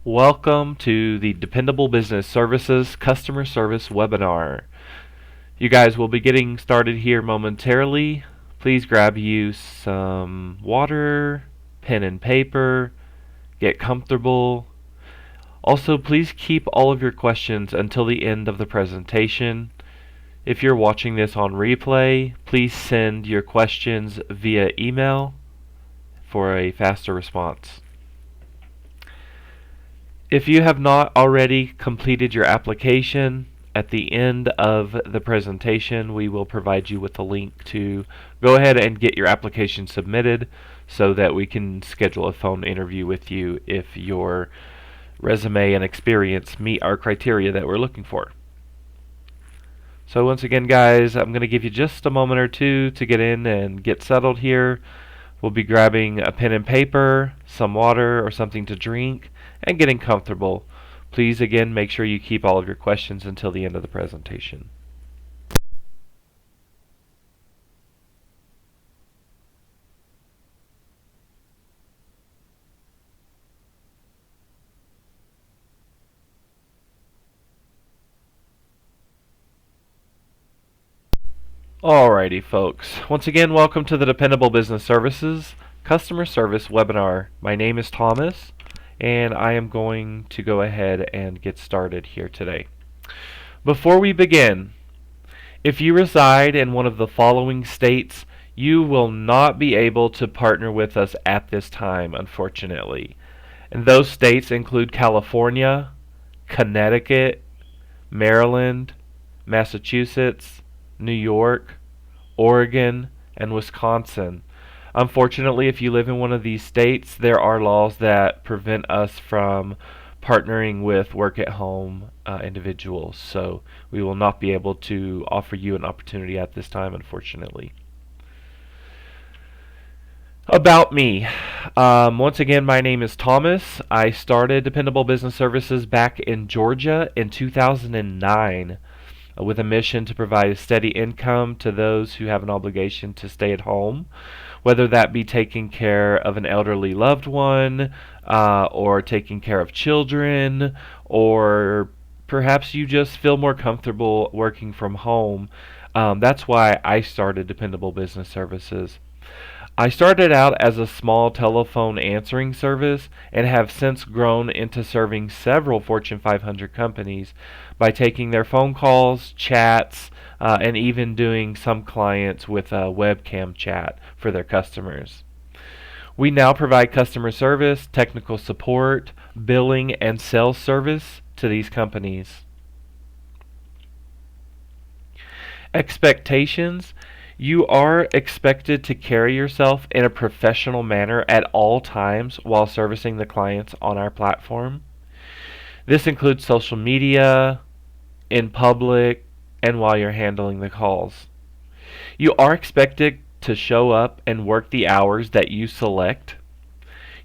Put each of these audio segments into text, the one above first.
Welcome to the Dependable Business Services Customer Service webinar. You guys will be getting started here momentarily. Please grab you some water, pen and paper, get comfortable. Also, please keep all of your questions until the end of the presentation. If you're watching this on replay, please send your questions via email for a faster response. If you have not already completed your application, at the end of the presentation we will provide you with a link to go ahead and get your application submitted so that we can schedule a phone interview with you if your resume and experience meet our criteria that we're looking for. So once again, guys, I'm going to give you just a moment or two to get in and get settled here. We'll be grabbing a pen and paper, some water or something to drink, and getting comfortable. Please again make sure you keep all of your questions until the end of the presentation. Alrighty, folks. Once again, welcome to the Dependable Business Services Customer Service webinar. My name is Thomas, and I am going to go ahead and get started here today. Before we begin, if you reside in one of the following states, you will not be able to partner with us at this time, unfortunately. And those states include California, Connecticut, Maryland, Massachusetts, New York, Oregon, and Wisconsin. Unfortunately, if you live in one of these states, there are laws that prevent us from partnering with work-at-home individuals. So we will not be able to offer you an opportunity at this time, unfortunately. About me. Once again, my name is Thomas. I started Dependable Business Services back in Georgia in 2009. With a mission to provide a steady income to those who have an obligation to stay at home, whether that be taking care of an elderly loved one, or taking care of children, or perhaps you just feel more comfortable working from home. That's why I started Dependable Business Services. I started out as a small telephone answering service and have since grown into serving several Fortune 500 companies by taking their phone calls, chats, and even doing some clients with a webcam chat for their customers. We now provide customer service, technical support, billing, and sales service to these companies. Expectations. You are expected to carry yourself in a professional manner at all times while servicing the clients on our platform. This includes social media, in public, and while you're handling the calls. You are expected to show up and work the hours that you select.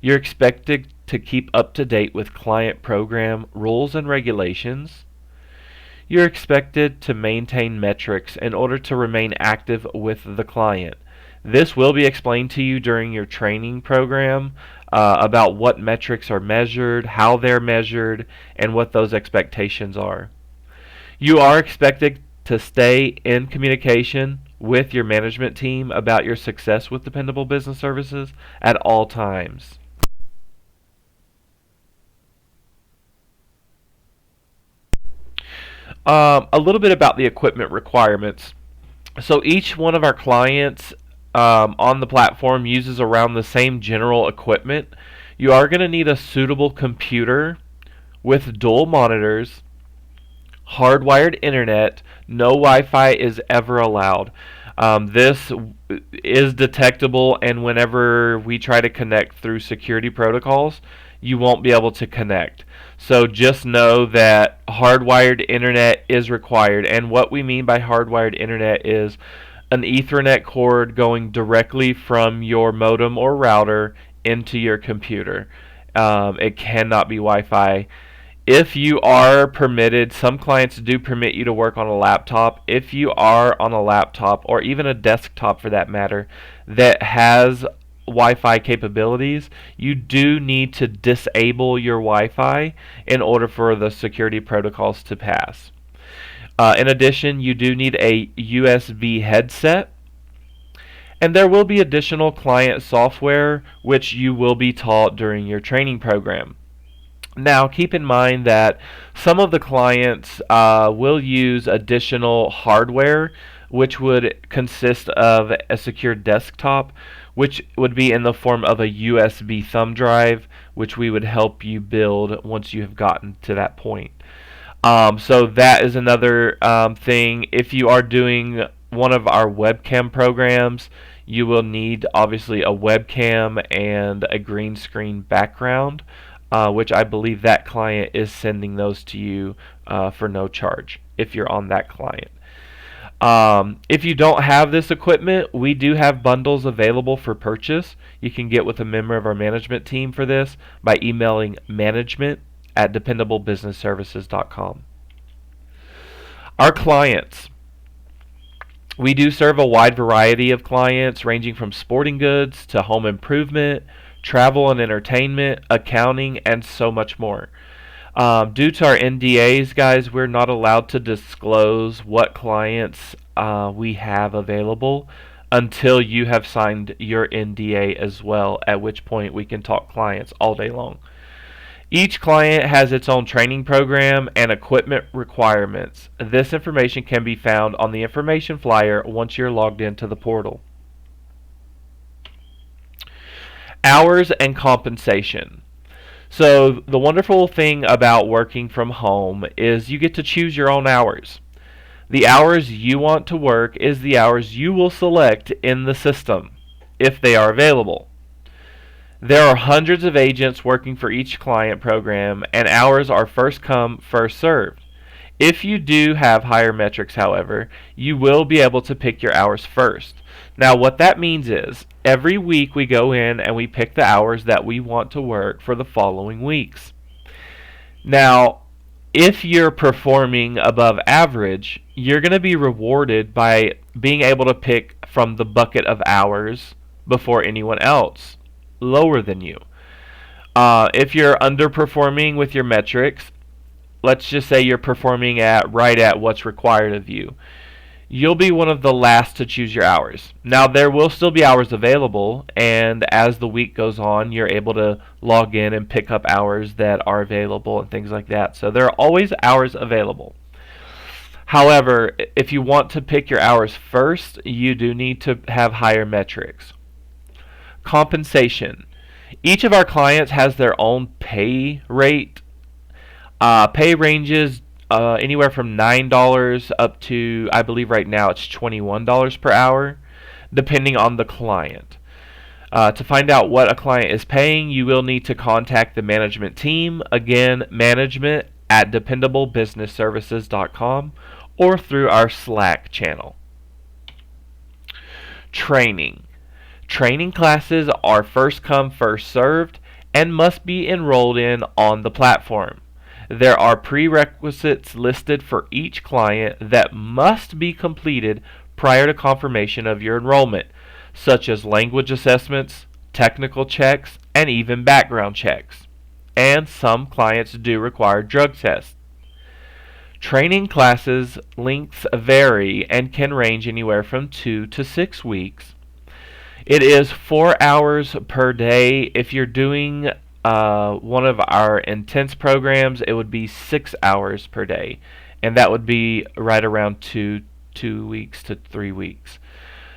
You're expected to keep up to date with client program rules and regulations. You're expected to maintain metrics in order to remain active with the client. This will be explained to you during your training program about what metrics are measured, how they're measured, and what those expectations are. You are expected to stay in communication with your management team about your success with Dependable Business Services at all times. A little bit about the equipment requirements. So each one of our clients on the platform uses around the same general equipment. You are going to need a suitable computer with dual monitors, hardwired internet. No Wi-Fi is ever allowed. This is detectable, and whenever we try to connect through security protocols, you won't be able to connect. So just know that hardwired internet is required. And what we mean by hardwired internet is an Ethernet cord going directly from your modem or router into your computer. It cannot be Wi-Fi. If you are permitted, some clients do permit you to work on a laptop. If you are on a laptop, or even a desktop for that matter, that has Wi-Fi capabilities, you do need to disable your Wi-Fi in order for the security protocols to pass. In addition, you do need a USB headset, and there will be additional client software which you will be taught during your training program. Now, keep in mind that some of the clients will use additional hardware, which would consist of a secure desktop, which would be in the form of a USB thumb drive, which we would help you build once you have gotten to that point. So that is another thing. If you are doing one of our webcam programs, you will need obviously a webcam and a green screen background, which I believe that client is sending those to you for no charge if you're on that client. If you don't have this equipment, we do have bundles available for purchase. You can get with a member of our management team for this by emailing management@dependablebusinessservices.com. Our clients. We do serve a wide variety of clients ranging from sporting goods to home improvement, travel and entertainment, accounting, and so much more. Due to our NDAs, guys, we're not allowed to disclose what clients we have available until you have signed your NDA as well, at which point we can talk clients all day long. Each client has its own training program and equipment requirements. This information can be found on the information flyer once you're logged into the portal. Hours and compensation. So the wonderful thing about working from home is you get to choose your own hours. The hours you want to work is the hours you will select in the system, if they are available. There are hundreds of agents working for each client program, and hours are first come, first served. If you do have higher metrics, however, you will be able to pick your hours first. Now, what that means is, every week we go in and we pick the hours that we want to work for the following weeks. Now, if you're performing above average, you're going to be rewarded by being able to pick from the bucket of hours before anyone else lower than you. If you're underperforming with your metrics, let's just say you're performing right at what's required of you, you'll be one of the last to choose your hours. Now, there will still be hours available, and as the week goes on, you're able to log in and pick up hours that are available and things like that. So there are always hours available. However, if you want to pick your hours first, you do need to have higher metrics. Compensation. Each of our clients has their own pay rate. Pay ranges anywhere from $9 up to, I believe right now it's $21 per hour, depending on the client. To find out what a client is paying, you will need to contact the management team. Again, management@dependablebusinessservices.com or through our Slack channel. Training. Training classes are first come, first served, and must be enrolled in on the platform. There are prerequisites listed for each client that must be completed prior to confirmation of your enrollment, such as language assessments, technical checks, and even background checks. And some clients do require drug tests. Training classes lengths vary and can range anywhere from 2 to 6 weeks. It is 4 hours per day. If you're doing one of our intense programs, it would be 6 hours per day, and that would be right around 2 weeks to 3 weeks.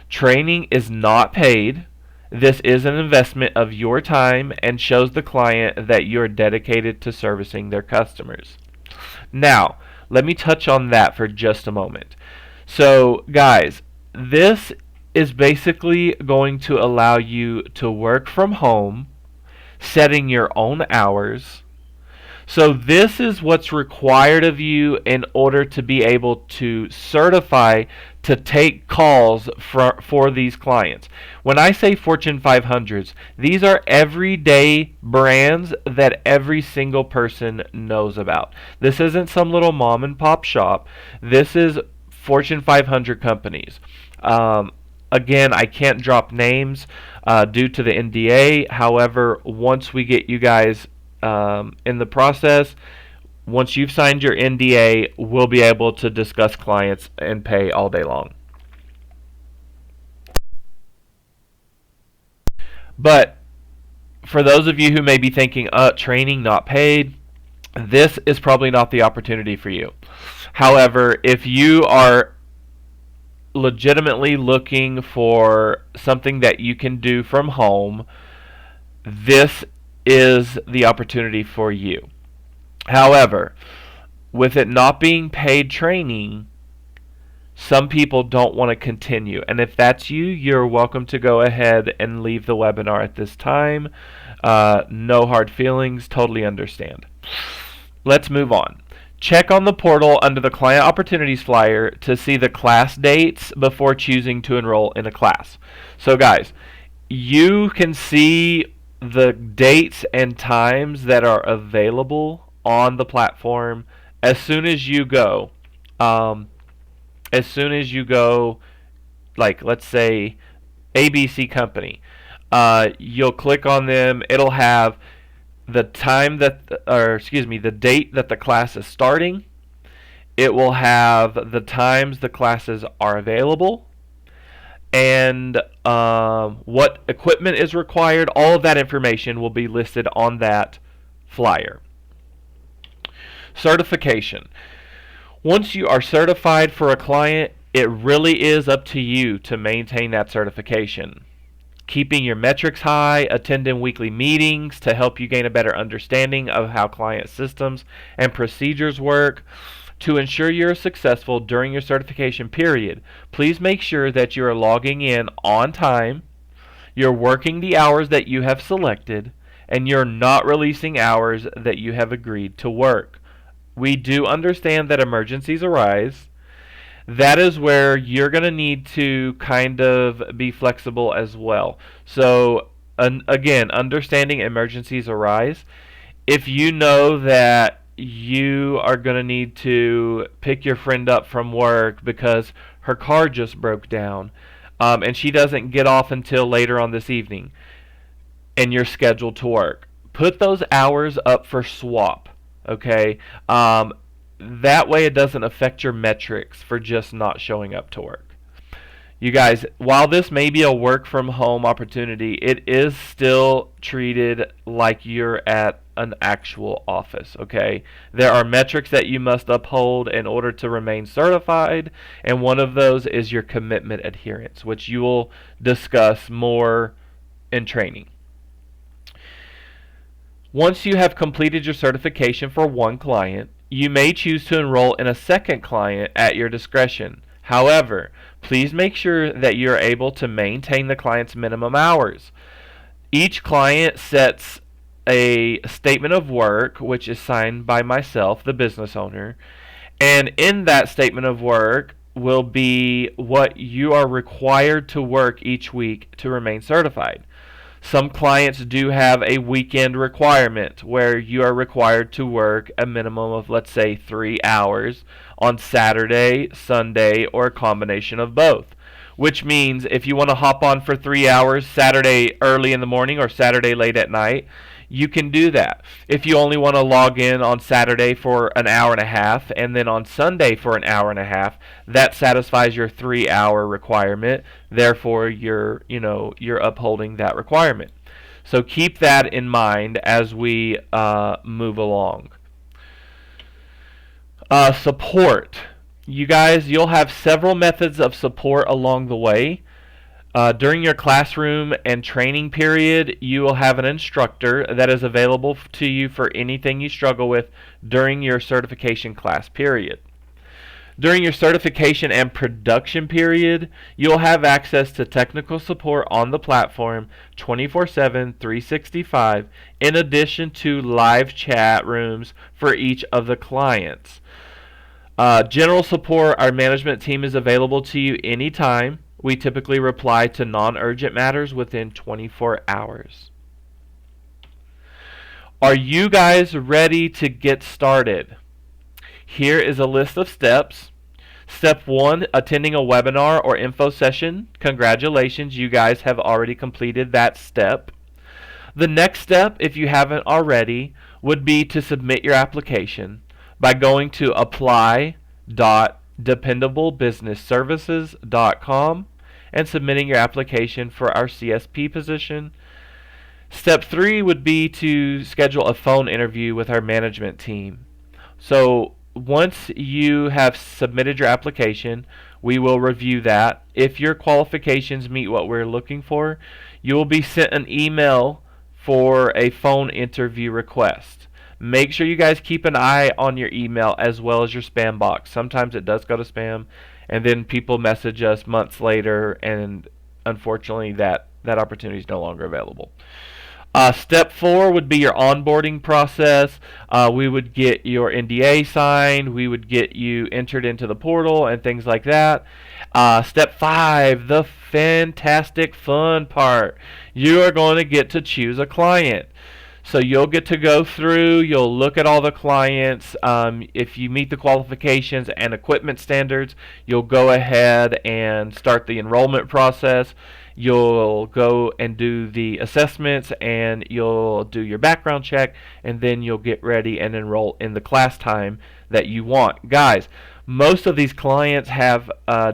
Training is not paid. This is an investment of your time and shows the client that you're dedicated to servicing their customers. Now, let me touch on that for just a moment. So, guys, this is basically going to allow you to work from home, setting your own hours. So this is what's required of you in order to be able to certify to take calls for these clients. When I say Fortune 500s, these are everyday brands that every single person knows about. This isn't some little mom and pop shop. This is Fortune 500 companies. Again, I can't drop names, due to the NDA. However, once we get you guys in the process, once you've signed your NDA, we'll be able to discuss clients and pay all day long. But for those of you who may be thinking, training not paid, this is probably not the opportunity for you. However, if you are legitimately looking for something that you can do from home, this is the opportunity for you. However, with it not being paid training, some people don't want to continue. And if that's you, you're welcome to go ahead and leave the webinar at this time. No hard feelings, totally understand. Let's move on. Check on the portal under the Client Opportunities flyer to see the class dates before choosing to enroll in a class. So guys, you can see the dates and times that are available on the platform as soon as you go. Like let's say ABC Company, you'll click on them. It'll have the time the date that the class is starting. It will have the times the classes are available, and what equipment is required. All of that information will be listed on that flyer. Certification. Once you are certified for a client, it really is up to you to maintain that certification. Keeping your metrics high, attending weekly meetings to help you gain a better understanding of how client systems and procedures work. To ensure you're successful during your certification period, please make sure that you are logging in on time, you're working the hours that you have selected, and you're not releasing hours that you have agreed to work. We do understand that emergencies arise. That is where you're going to need to kind of be flexible as well. So, again, understanding emergencies arise. If you know that you are going to need to pick your friend up from work because her car just broke down, and she doesn't get off until later on this evening, and you're scheduled to work, put those hours up for swap. Okay, that way it doesn't affect your metrics for just not showing up to work. You guys, while this may be a work from home opportunity, it is still treated like you're at an actual office. Okay, there are metrics that you must uphold in order to remain certified, and one of those is your commitment adherence, which you will discuss more in training. Once you have completed your certification for one client, you may choose to enroll in a second client at your discretion. However, please make sure that you are able to maintain the client's minimum hours. Each client sets a statement of work, which is signed by myself, the business owner, and in that statement of work will be what you are required to work each week to remain certified. Some clients do have a weekend requirement where you are required to work a minimum of, let's say, 3 hours on Saturday, Sunday, or a combination of both. Which means if you want to hop on for 3 hours Saturday early in the morning or Saturday late at night, you can do that. If you only want to log in on Saturday for an hour and a half and then on Sunday for an hour and a half, that satisfies your 3-hour requirement. Therefore, you're upholding that requirement. So keep that in mind as we move along. Support. You guys, you'll have several methods of support along the way. During your classroom and training period, you will have an instructor that is available to you for anything you struggle with during your certification class period. During your certification and production period, you'll have access to technical support on the platform 24/7, 365, in addition to live chat rooms for each of the clients. General support, our management team is available to you anytime. We typically reply to non-urgent matters within 24 hours. Are you guys ready to get started? Here is a list of steps. Step 1, attending a webinar or info session. Congratulations, you guys have already completed that step. The next step, if you haven't already, would be to submit your application by going to apply.dependablebusinessservices.com and submitting your application for our CSP position. Step 3 would be to schedule a phone interview with our management team. So once you have submitted your application, we will review that. If your qualifications meet what we're looking for, you will be sent an email for a phone interview request. Make sure you guys keep an eye on your email as well as your spam box. Sometimes it does go to spam, and then people message us months later, and unfortunately that opportunity is no longer available. Step 4 would be your onboarding process. We would get your NDA signed. We would get you entered into the portal and things like that. Step 5, the fantastic fun part. You are going to get to choose a client. So you'll get to go through, you'll look at all the clients. If you meet the qualifications and equipment standards, you'll go ahead and start the enrollment process. You'll go and do the assessments, and you'll do your background check, and then you'll get ready and enroll in the class time that you want. Guys, most of these clients have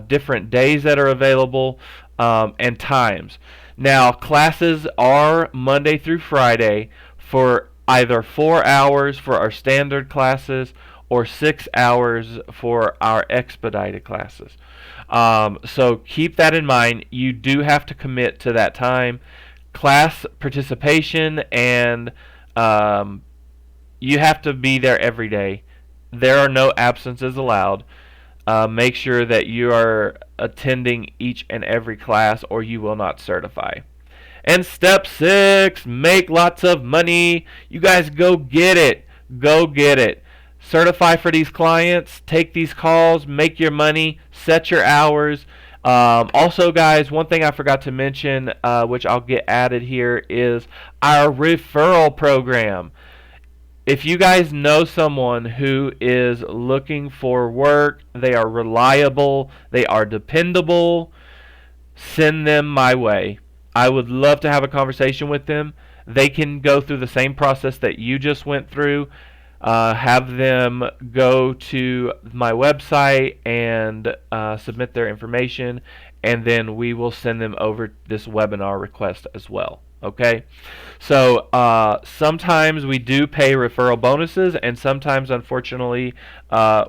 different days that are available and times. Now, classes are Monday through Friday for either 4 hours for our standard classes or 6 hours for our expedited classes. So keep that in mind. You do have to commit to that time. Class participation, and you have to be there every day. There are no absences allowed. Make sure that you are attending each and every class, or you will not certify. And step 6, make lots of money. You guys go get it. Go get it. Certify for these clients, take these calls, make your money, set your hours. Also, guys, one thing I forgot to mention, which I'll get added here, is our referral program. If you guys know someone who is looking for work, they are reliable, they are dependable, send them my way. I would love to have a conversation with them. They can go through the same process that you just went through. Have them go to my website and submit their information, and then we will send them over this webinar request as well. Okay, so sometimes we do pay referral bonuses, and sometimes, unfortunately,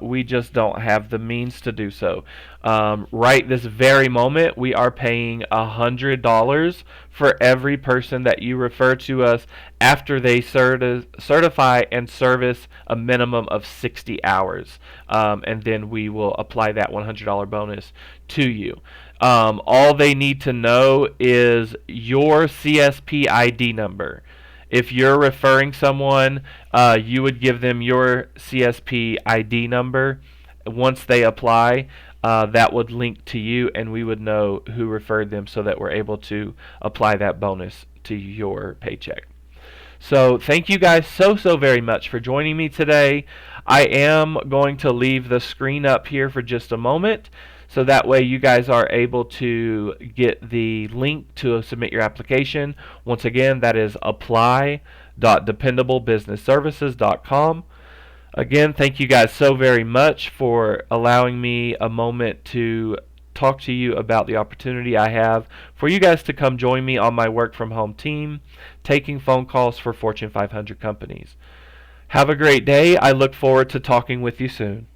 we just don't have the means to do so. Right this very moment, we are paying $100 for every person that you refer to us after they certify and service a minimum of 60 hours, and then we will apply that $100 bonus to you. All they need to know is your CSP ID number. If you're referring someone, you would give them your CSP ID number. Once they apply, that would link to you, and we would know who referred them so that we're able to apply that bonus to your paycheck. So thank you guys so very much for joining me today. I am going to leave the screen up here for just a moment, so that way you guys are able to get the link to submit your application. Once again, that is apply.dependablebusinessservices.com. Again, thank you guys so very much for allowing me a moment to talk to you about the opportunity I have for you guys to come join me on my work from home team, taking phone calls for Fortune 500 companies. Have a great day. I look forward to talking with you soon.